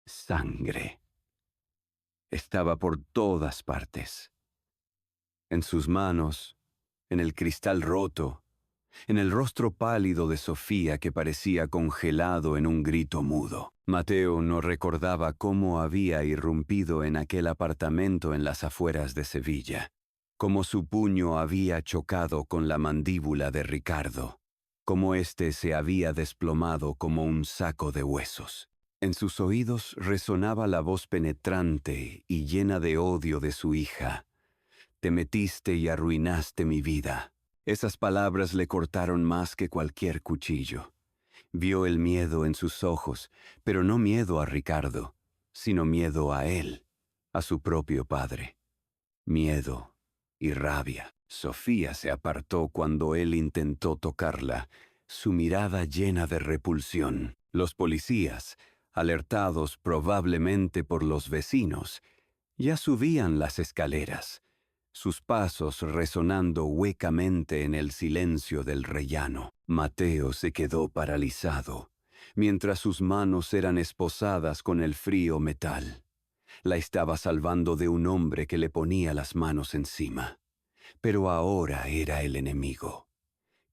Sangre. Estaba por todas partes. En sus manos, en el cristal roto, en el rostro pálido de Sofía que parecía congelado en un grito mudo. Mateo no recordaba cómo había irrumpido en aquel apartamento en las afueras de Sevilla, cómo su puño había chocado con la mandíbula de Ricardo, cómo éste se había desplomado como un saco de huesos. En sus oídos resonaba la voz penetrante y llena de odio de su hija. «Te metiste y arruinaste mi vida». Esas palabras le cortaron más que cualquier cuchillo. Vio el miedo en sus ojos, pero no miedo a Ricardo, sino miedo a él, a su propio padre. Miedo y rabia. Sofía se apartó cuando él intentó tocarla, su mirada llena de repulsión. Los policías, alertados probablemente por los vecinos, ya subían las escaleras, sus pasos resonando huecamente en el silencio del rellano. Mateo se quedó paralizado, mientras sus manos eran esposadas con el frío metal. La estaba salvando de un hombre que le ponía las manos encima. Pero ahora era el enemigo.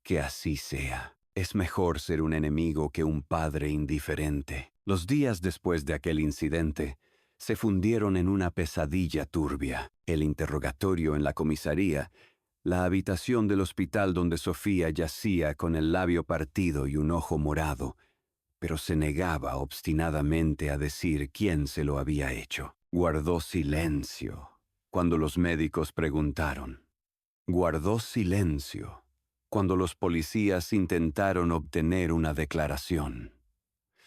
Que así sea. Es mejor ser un enemigo que un padre indiferente. Los días después de aquel incidente se fundieron en una pesadilla turbia. El interrogatorio en la comisaría, la habitación del hospital donde Sofía yacía con el labio partido y un ojo morado, pero se negaba obstinadamente a decir quién se lo había hecho. Guardó silencio cuando los médicos preguntaron. Guardó silencio cuando los policías intentaron obtener una declaración.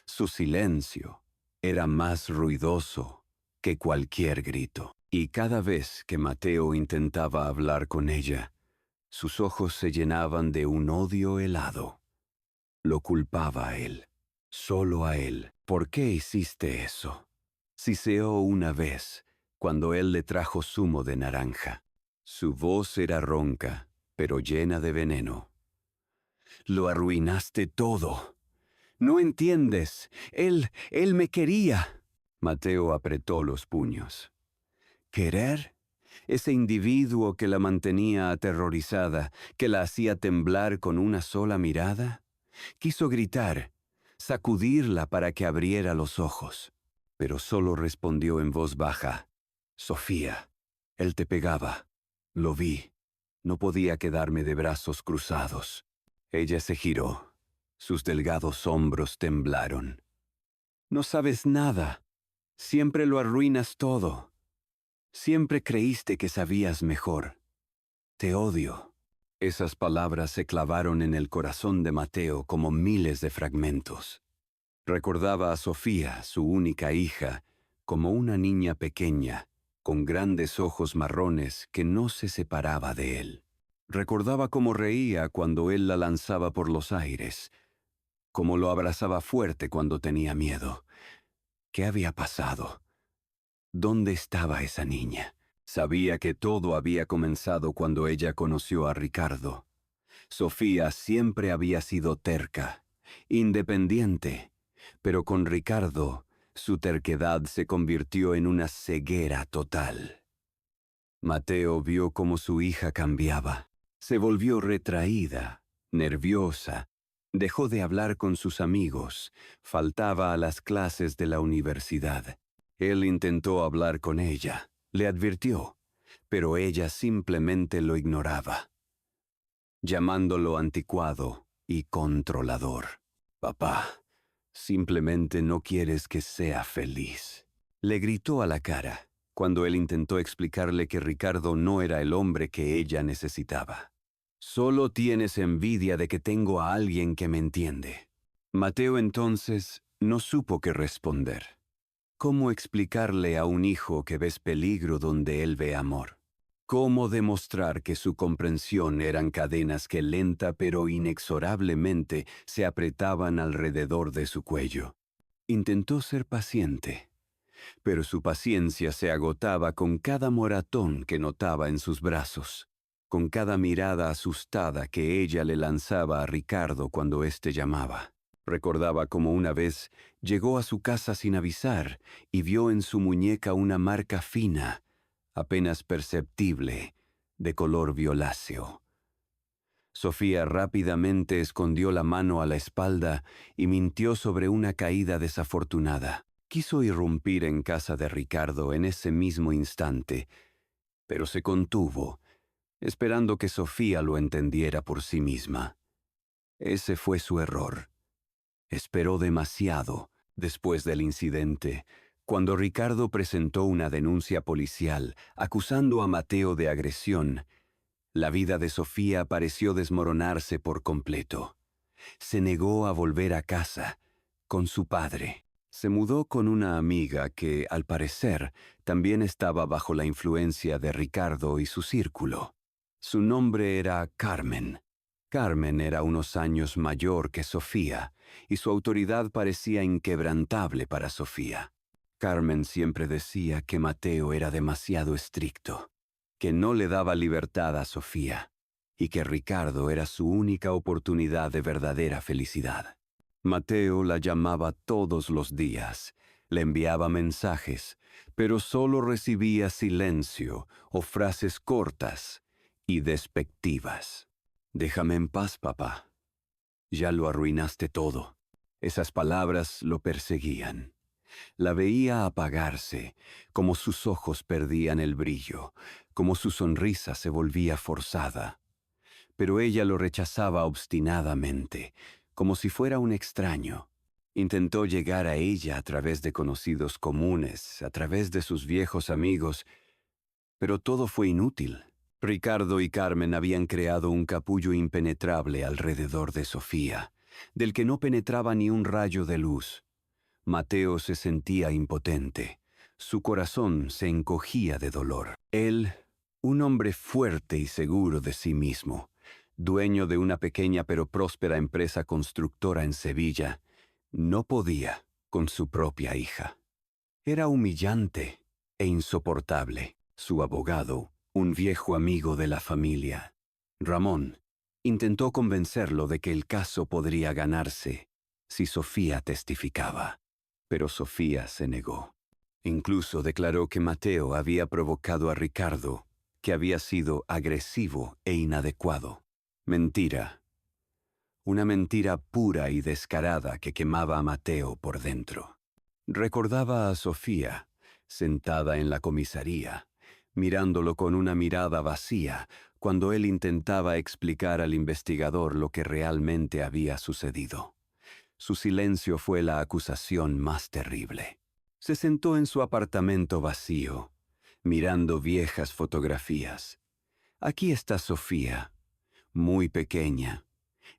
Su silencio era más ruidoso que cualquier grito. Y cada vez que Mateo intentaba hablar con ella, sus ojos se llenaban de un odio helado. Lo culpaba a él, solo a él. ¿Por qué hiciste eso? Siseó una vez, cuando él le trajo zumo de naranja. Su voz era ronca, pero llena de veneno. Lo arruinaste todo. No entiendes. Él me quería. Mateo apretó los puños. ¿Querer? Ese individuo que la mantenía aterrorizada, que la hacía temblar con una sola mirada. Quiso gritar, sacudirla para que abriera los ojos, pero solo respondió en voz baja. Sofía, él te pegaba. Lo vi. No podía quedarme de brazos cruzados. Ella se giró. Sus delgados hombros temblaron. No sabes nada. Siempre lo arruinas todo. Siempre creíste que sabías mejor. Te odio. Esas palabras se clavaron en el corazón de Mateo como miles de fragmentos. Recordaba a Sofía, su única hija, como una niña pequeña, con grandes ojos marrones que no se separaba de él. Recordaba cómo reía cuando él la lanzaba por los aires, cómo lo abrazaba fuerte cuando tenía miedo. ¿Qué había pasado? ¿Dónde estaba esa niña? Sabía que todo había comenzado cuando ella conoció a Ricardo. Sofía siempre había sido terca, independiente, pero con Ricardo su terquedad se convirtió en una ceguera total. Mateo vio cómo su hija cambiaba. Se volvió retraída, nerviosa, dejó de hablar con sus amigos, faltaba a las clases de la universidad. Él intentó hablar con ella, le advirtió, pero ella simplemente lo ignoraba, llamándolo anticuado y controlador. Papá, simplemente no quieres que sea feliz. Le gritó a la cara cuando él intentó explicarle que Ricardo no era el hombre que ella necesitaba. Solo tienes envidia de que tengo a alguien que me entiende. Mateo entonces no supo qué responder. ¿Cómo explicarle a un hijo que ves peligro donde él ve amor? ¿Cómo demostrar que su comprensión eran cadenas que lenta pero inexorablemente se apretaban alrededor de su cuello? Intentó ser paciente, pero su paciencia se agotaba con cada moratón que notaba en sus brazos, con cada mirada asustada que ella le lanzaba a Ricardo cuando éste llamaba. Recordaba cómo una vez llegó a su casa sin avisar y vio en su muñeca una marca fina, apenas perceptible, de color violáceo. Sofía rápidamente escondió la mano a la espalda y mintió sobre una caída desafortunada. Quiso irrumpir en casa de Ricardo en ese mismo instante, pero se contuvo, esperando que Sofía lo entendiera por sí misma. Ese fue su error. Esperó demasiado después del incidente, cuando Ricardo presentó una denuncia policial acusando a Mateo de agresión. La vida de Sofía pareció desmoronarse por completo. Se negó a volver a casa con su padre. Se mudó con una amiga que, al parecer, también estaba bajo la influencia de Ricardo y su círculo. Su nombre era Carmen. Carmen era unos años mayor que Sofía, y su autoridad parecía inquebrantable para Sofía. Carmen siempre decía que Mateo era demasiado estricto, que no le daba libertad a Sofía, y que Ricardo era su única oportunidad de verdadera felicidad. Mateo la llamaba todos los días, le enviaba mensajes, pero solo recibía silencio o frases cortas y despectivas. «Déjame en paz, papá. Ya lo arruinaste todo». Esas palabras lo perseguían. La veía apagarse, como sus ojos perdían el brillo, como su sonrisa se volvía forzada. Pero ella lo rechazaba obstinadamente, como si fuera un extraño. Intentó llegar a ella a través de conocidos comunes, a través de sus viejos amigos, pero todo fue inútil. Ricardo y Carmen habían creado un capullo impenetrable alrededor de Sofía, del que no penetraba ni un rayo de luz. Mateo se sentía impotente. Su corazón se encogía de dolor. Él, un hombre fuerte y seguro de sí mismo, dueño de una pequeña pero próspera empresa constructora en Sevilla, no podía con su propia hija. Era humillante e insoportable. Su abogado, un viejo amigo de la familia, Ramón, intentó convencerlo de que el caso podría ganarse si Sofía testificaba, pero Sofía se negó. Incluso declaró que Mateo había provocado a Ricardo, que había sido agresivo e inadecuado. Mentira. Una mentira pura y descarada que quemaba a Mateo por dentro. Recordaba a Sofía, sentada en la comisaría, mirándolo con una mirada vacía, cuando él intentaba explicar al investigador lo que realmente había sucedido. Su silencio fue la acusación más terrible. Se sentó en su apartamento vacío, mirando viejas fotografías. Aquí está Sofía, muy pequeña,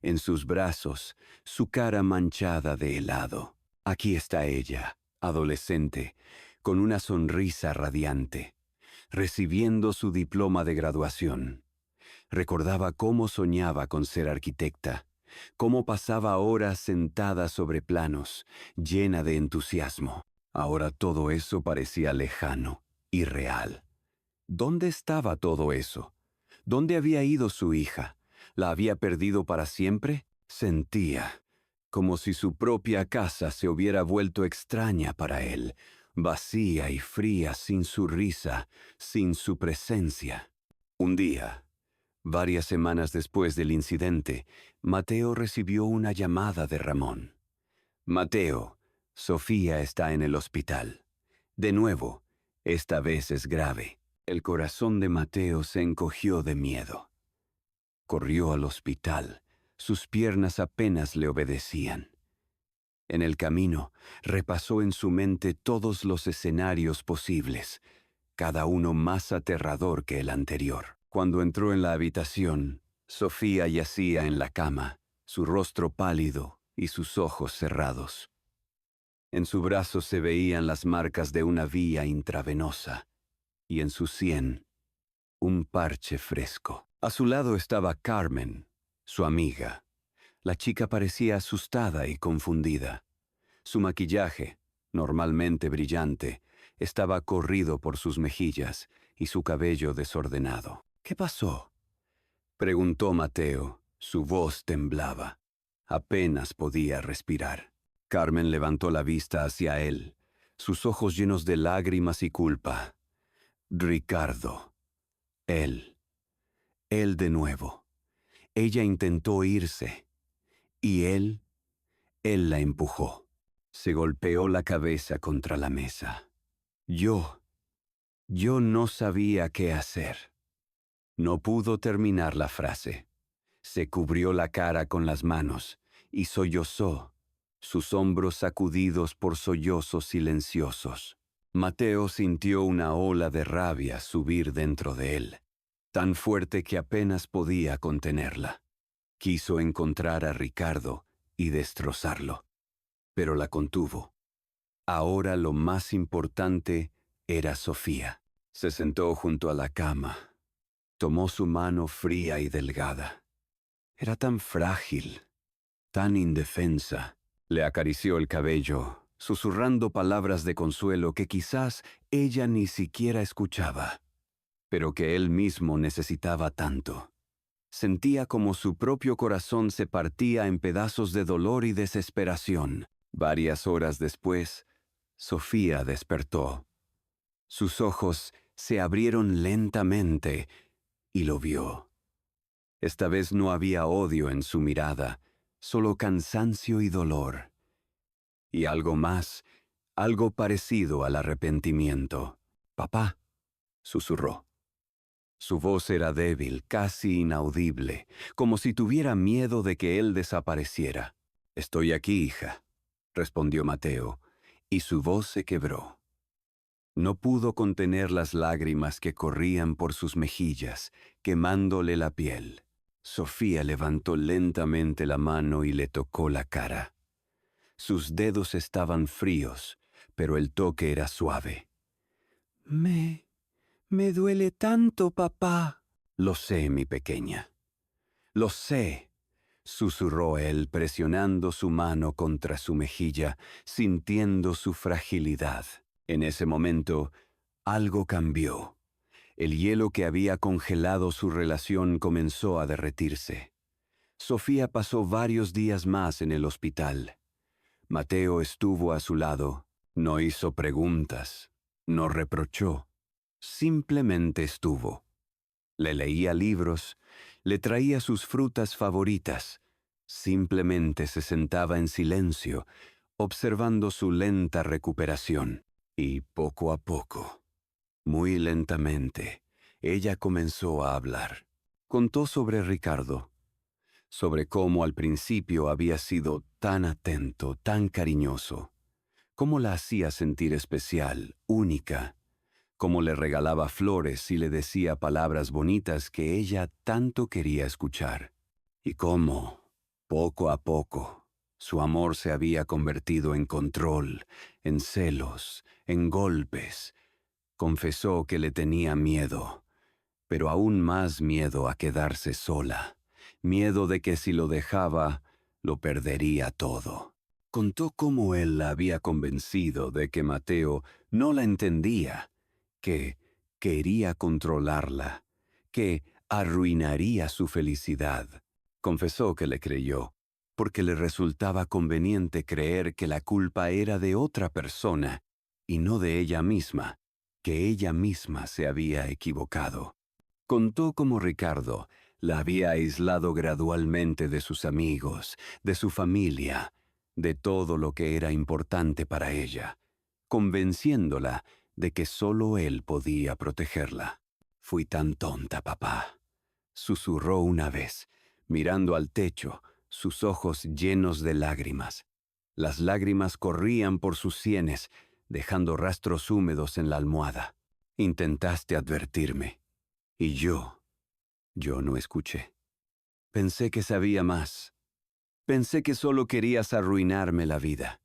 en sus brazos, su cara manchada de helado. Aquí está ella, adolescente, con una sonrisa radiante, recibiendo su diploma de graduación. Recordaba cómo soñaba con ser arquitecta, cómo pasaba horas sentada sobre planos, llena de entusiasmo. Ahora todo eso parecía lejano, irreal. ¿Dónde estaba todo eso? ¿Dónde había ido su hija? ¿La había perdido para siempre? Sentía como si su propia casa se hubiera vuelto extraña para él, vacía y fría, sin su risa, sin su presencia. Un día, varias semanas después del incidente, Mateo recibió una llamada de Ramón. «Mateo, Sofía está en el hospital. De nuevo, esta vez es grave». El corazón de Mateo se encogió de miedo. Corrió al hospital. Sus piernas apenas le obedecían. En el camino, repasó en su mente todos los escenarios posibles, cada uno más aterrador que el anterior. Cuando entró en la habitación, Sofía yacía en la cama, su rostro pálido y sus ojos cerrados. En su brazo se veían las marcas de una vía intravenosa, y en su sien, un parche fresco. A su lado estaba Carmen, su amiga. La chica parecía asustada y confundida. Su maquillaje, normalmente brillante, estaba corrido por sus mejillas y su cabello desordenado. «¿Qué pasó?», preguntó Mateo. Su voz temblaba. Apenas podía respirar. Carmen levantó la vista hacia él, sus ojos llenos de lágrimas y culpa. Ricardo. Él. Él de nuevo. Ella intentó irse. Y él la empujó. Se golpeó la cabeza contra la mesa. Yo no sabía qué hacer. No pudo terminar la frase. Se cubrió la cara con las manos y sollozó, sus hombros sacudidos por sollozos silenciosos. Mateo sintió una ola de rabia subir dentro de él, tan fuerte que apenas podía contenerla. Quiso encontrar a Ricardo y destrozarlo, pero la contuvo. Ahora lo más importante era Sofía. Se sentó junto a la cama. Tomó su mano fría y delgada. Era tan frágil, tan indefensa. Le acarició el cabello, susurrando palabras de consuelo que quizás ella ni siquiera escuchaba, pero que él mismo necesitaba tanto. Sentía como su propio corazón se partía en pedazos de dolor y desesperación. Varias horas después, Sofía despertó. Sus ojos se abrieron lentamente y lo vio. Esta vez no había odio en su mirada, solo cansancio y dolor. Y algo más, algo parecido al arrepentimiento. «Papá», susurró. Su voz era débil, casi inaudible, como si tuviera miedo de que él desapareciera. «Estoy aquí, hija», respondió Mateo, y su voz se quebró. No pudo contener las lágrimas que corrían por sus mejillas, quemándole la piel. Sofía levantó lentamente la mano y le tocó la cara. Sus dedos estaban fríos, pero el toque era suave. Me duele tanto, papá». «Lo sé, mi pequeña. Lo sé», susurró él, presionando su mano contra su mejilla, sintiendo su fragilidad. En ese momento, algo cambió. El hielo que había congelado su relación comenzó a derretirse. Sofía pasó varios días más en el hospital. Mateo estuvo a su lado. No hizo preguntas, no reprochó. Simplemente estuvo. Le leía libros, le traía sus frutas favoritas. Simplemente se sentaba en silencio, observando su lenta recuperación. Y poco a poco, muy lentamente, ella comenzó a hablar. Contó sobre Ricardo, sobre cómo al principio había sido tan atento, tan cariñoso, cómo la hacía sentir especial, única, cómo le regalaba flores y le decía palabras bonitas que ella tanto quería escuchar, y cómo, poco a poco, su amor se había convertido en control, en celos, en golpes. Confesó que le tenía miedo, pero aún más miedo a quedarse sola, miedo de que si lo dejaba, lo perdería todo. Contó cómo él la había convencido de que Mateo no la entendía, que quería controlarla, que arruinaría su felicidad. Confesó que le creyó, porque le resultaba conveniente creer que la culpa era de otra persona y no de ella misma, que ella misma se había equivocado. Contó cómo Ricardo la había aislado gradualmente de sus amigos, de su familia, de todo lo que era importante para ella, convenciéndola de que solo él podía protegerla. «Fui tan tonta, papá», susurró una vez, mirando al techo, sus ojos llenos de lágrimas. Las lágrimas corrían por sus sienes, dejando rastros húmedos en la almohada. «Intentaste advertirme, y yo no escuché. Pensé que sabía más. Pensé que solo querías arruinarme la vida.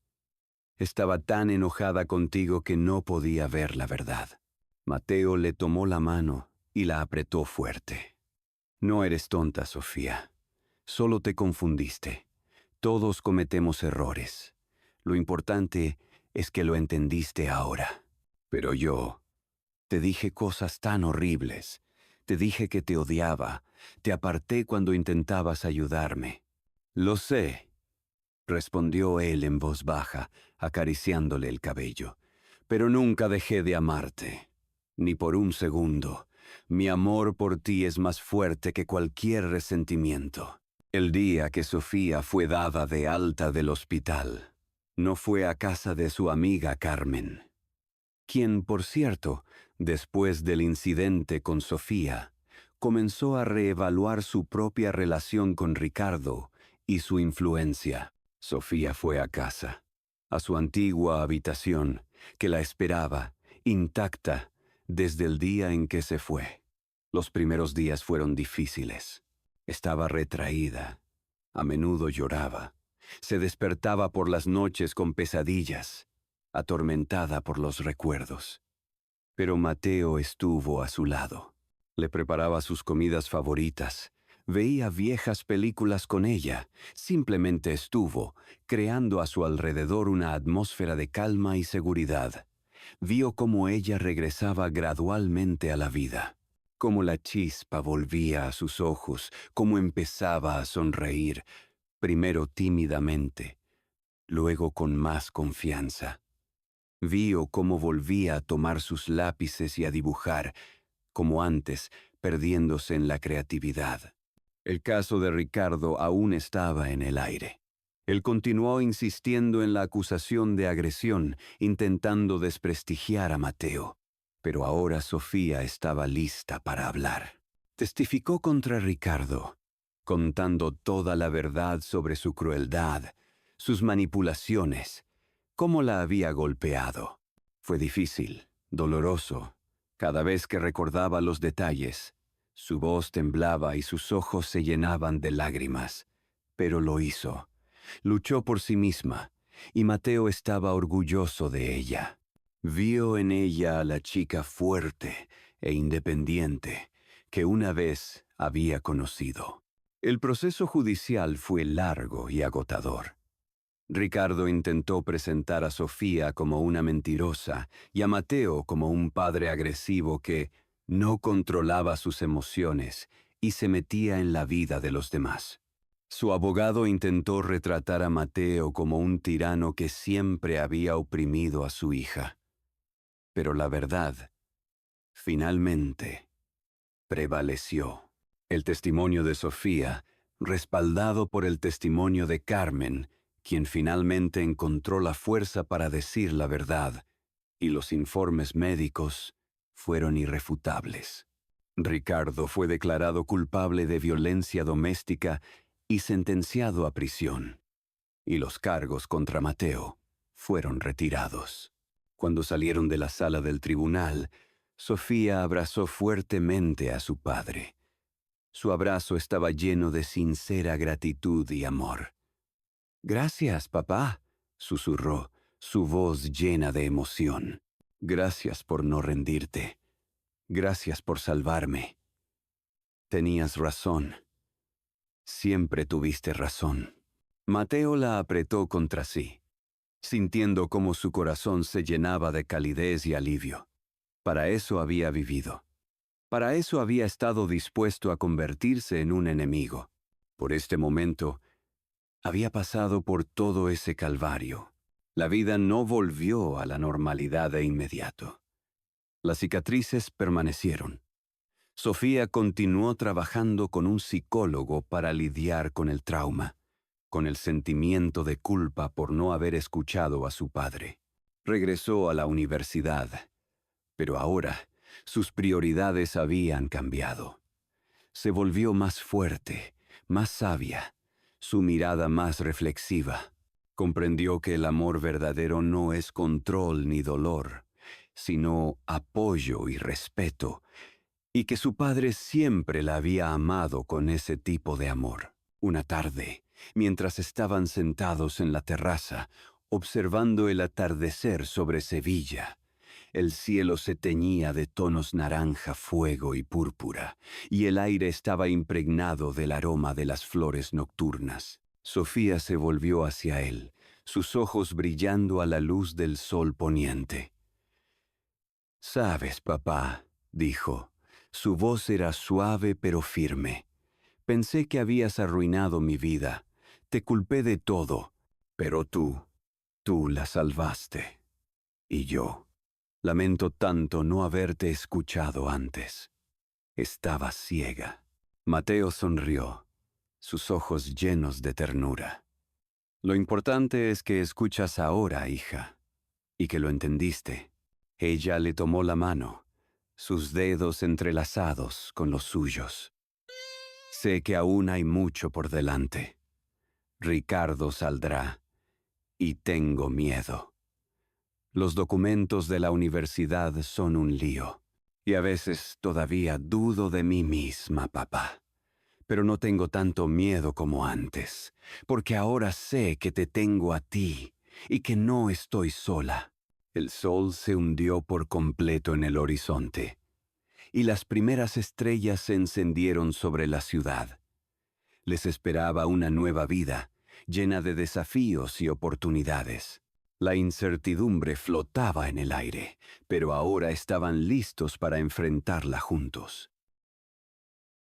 Estaba tan enojada contigo que no podía ver la verdad». Mateo le tomó la mano y la apretó fuerte. «No eres tonta, Sofía. Solo te confundiste. Todos cometemos errores. Lo importante es que lo entendiste ahora. Pero yo te dije cosas tan horribles. Te dije que te odiaba. Te aparté cuando intentabas ayudarme. Lo sé, respondió él en voz baja, acariciándole el cabello. Pero nunca dejé de amarte, ni por un segundo. Mi amor por ti es más fuerte que cualquier resentimiento. El día que Sofía fue dada de alta del hospital, no fue a casa de su amiga Carmen, quien, por cierto, después del incidente con Sofía, comenzó a reevaluar su propia relación con Ricardo y su influencia. Sofía fue a casa, a su antigua habitación, que la esperaba, intacta, desde el día en que se fue. Los primeros días fueron difíciles. Estaba retraída, a menudo lloraba, se despertaba por las noches con pesadillas, atormentada por los recuerdos. Pero Mateo estuvo a su lado. Le preparaba sus comidas favoritas, veía viejas películas con ella, simplemente estuvo, creando a su alrededor una atmósfera de calma y seguridad. Vio cómo ella regresaba gradualmente a la vida, cómo la chispa volvía a sus ojos, cómo empezaba a sonreír, primero tímidamente, luego con más confianza. Vio cómo volvía a tomar sus lápices y a dibujar, como antes, perdiéndose en la creatividad. El caso de Ricardo aún estaba en el aire. Él continuó insistiendo en la acusación de agresión, intentando desprestigiar a Mateo. Pero ahora Sofía estaba lista para hablar. Testificó contra Ricardo, contando toda la verdad sobre su crueldad, sus manipulaciones, cómo la había golpeado. Fue difícil, doloroso. Cada vez que recordaba los detalles, su voz temblaba y sus ojos se llenaban de lágrimas. Pero lo hizo. Luchó por sí misma, y Mateo estaba orgulloso de ella. Vio en ella a la chica fuerte e independiente que una vez había conocido. El proceso judicial fue largo y agotador. Ricardo intentó presentar a Sofía como una mentirosa y a Mateo como un padre agresivo que no controlaba sus emociones y se metía en la vida de los demás. Su abogado intentó retratar a Mateo como un tirano que siempre había oprimido a su hija. Pero la verdad, finalmente, prevaleció. El testimonio de Sofía, respaldado por el testimonio de Carmen, quien finalmente encontró la fuerza para decir la verdad, y los informes médicos fueron irrefutables. Ricardo fue declarado culpable de violencia doméstica y sentenciado a prisión, y los cargos contra Mateo fueron retirados. Cuando salieron de la sala del tribunal, Sofía abrazó fuertemente a su padre. Su abrazo estaba lleno de sincera gratitud y amor. «Gracias, papá», susurró, su voz llena de emoción. «Gracias por no rendirte. Gracias por salvarme. Tenías razón. Siempre tuviste razón». Mateo la apretó contra sí, sintiendo cómo su corazón se llenaba de calidez y alivio. Para eso había vivido. Para eso había estado dispuesto a convertirse en un enemigo. Por este momento, había pasado por todo ese calvario. La vida no volvió a la normalidad de inmediato. Las cicatrices permanecieron. Sofía continuó trabajando con un psicólogo para lidiar con el trauma, con el sentimiento de culpa por no haber escuchado a su padre. Regresó a la universidad, pero ahora sus prioridades habían cambiado. Se volvió más fuerte, más sabia, su mirada más reflexiva. Comprendió que el amor verdadero no es control ni dolor, sino apoyo y respeto, y que su padre siempre la había amado con ese tipo de amor. Una tarde, mientras estaban sentados en la terraza, observando el atardecer sobre Sevilla, el cielo se teñía de tonos naranja, fuego y púrpura, y el aire estaba impregnado del aroma de las flores nocturnas. Sofía se volvió hacia él, sus ojos brillando a la luz del sol poniente. «Sabes, papá», dijo, su voz era suave pero firme. «Pensé que habías arruinado mi vida. Te culpé de todo, Pero tú la salvaste. Y yo, lamento tanto no haberte escuchado antes. Estaba ciega. Mateo sonrió, sus ojos llenos de ternura. Lo importante es que escuchas ahora, hija, y que lo entendiste. Ella le tomó la mano, sus dedos entrelazados con los suyos. Sé que aún hay mucho por delante. Ricardo saldrá, y tengo miedo. Los documentos de la universidad son un lío, y a veces todavía dudo de mí misma, papá. Pero no tengo tanto miedo como antes, porque ahora sé que te tengo a ti y que no estoy sola. El sol se hundió por completo en el horizonte, y las primeras estrellas se encendieron sobre la ciudad. Les esperaba una nueva vida, llena de desafíos y oportunidades. La incertidumbre flotaba en el aire, pero ahora estaban listos para enfrentarla juntos.